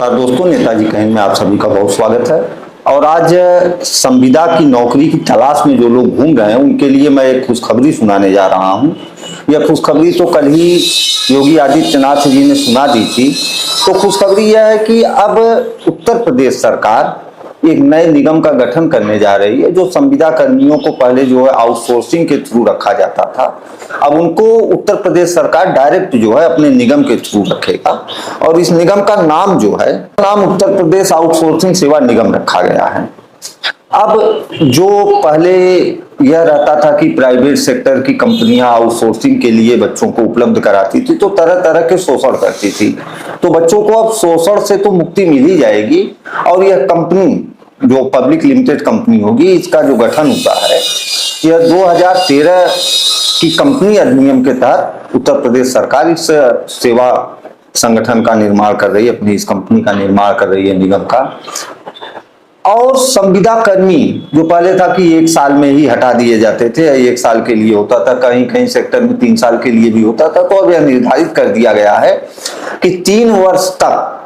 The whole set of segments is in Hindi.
नमस्कार दोस्तों, नेताजी कहिन में आप सभी का बहुत स्वागत है। और आज संविदा की नौकरी की तलाश में जो लोग घूम रहे हैं उनके लिए मैं एक खुशखबरी सुनाने जा रहा हूं। यह खुशखबरी तो कल ही योगी आदित्यनाथ जी ने सुना दी थी। तो खुशखबरी यह है कि अब उत्तर प्रदेश सरकार एक नए निगम का गठन करने जा रही है। जो संविदा कर्मियों को पहले जो है आउटसोर्सिंग के थ्रू रखा जाता था, अब उनको उत्तर प्रदेश सरकार डायरेक्ट जो है अपने निगम के थ्रू रखेगा। और इस निगम का नाम जो है उत्तर प्रदेश आउटसोर्सिंग सेवा निगम रखा गया है। अब जो पहले यह रहता था कि प्राइवेट सेक्टर की कंपनियां आउटसोर्सिंग के लिए बच्चों को उपलब्ध कराती थी तो तरह तरह के शोषण करती थी। तो बच्चों को अब शोषण से तो मुक्ति मिल ही जाएगी। और यह कंपनी जो पब्लिक लिमिटेड कंपनी होगी, इसका जो गठन हुआ है यह 2013 की कंपनी अधिनियम के तहत उत्तर प्रदेश सरकार इस सेवा संगठन का निर्माण कर रही है, अपनी इस कंपनी का निर्माण कर रही है, निगम का। और संविदा कर्मी जो पहले था कि 1 साल में ही हटा दिए जाते थे, 1 साल के लिए होता था, कहीं कहीं सेक्टर में 3 साल के लिए भी होता था। तो अब यह निर्धारित कर दिया गया है कि 3 वर्ष तक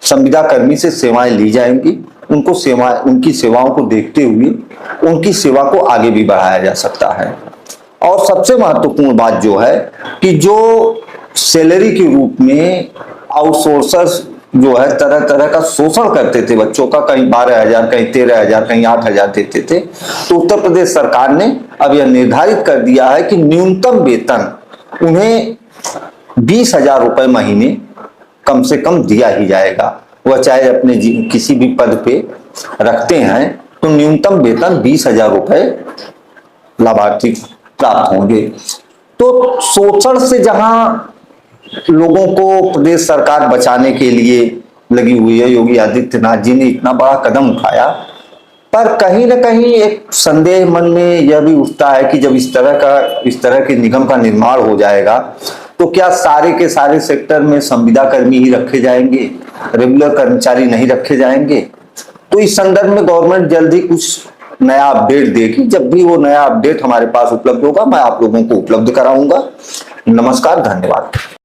संविदा कर्मी से सेवाएं ली जाएंगी। उनकी सेवाओं को देखते हुए उनकी सेवा को आगे भी बढ़ाया जा सकता है। और सबसे महत्वपूर्ण बात जो है कि जो सैलरी के रूप में आउटसोर्सर्स जो है तरह तरह का शोषण करते थे बच्चों का, कहीं 12,000, कहीं 13,000, कहीं 8,000 देते थे, तो उत्तर प्रदेश सरकार ने अब यह निर्धारित कर दिया है कि न्यूनतम वेतन उन्हें 20,000 रुपए महीने कम से कम दिया ही जाएगा। वह चाहे अपने किसी भी पद पे रखते हैं तो न्यूनतम वेतन 20,000 रुपए लाभार्थी प्राप्त होंगे। तो शोषण से जहां लोगों को प्रदेश सरकार बचाने के लिए लगी हुई है, योगी आदित्यनाथ जी ने इतना बड़ा कदम उठाया, पर कहीं ना कहीं एक संदेह मन में यह भी उठता है कि जब इस तरह के निगम का निर्माण हो जाएगा तो क्या सारे के सारे सेक्टर में संविदा कर्मी ही रखे जाएंगे, रेगुलर कर्मचारी नहीं रखे जाएंगे? तो इस संदर्भ में गवर्नमेंट जल्द ही कुछ नया अपडेट देगी। जब भी वो नया अपडेट हमारे पास उपलब्ध होगा मैं आप लोगों को उपलब्ध कराऊंगा। नमस्कार, धन्यवाद।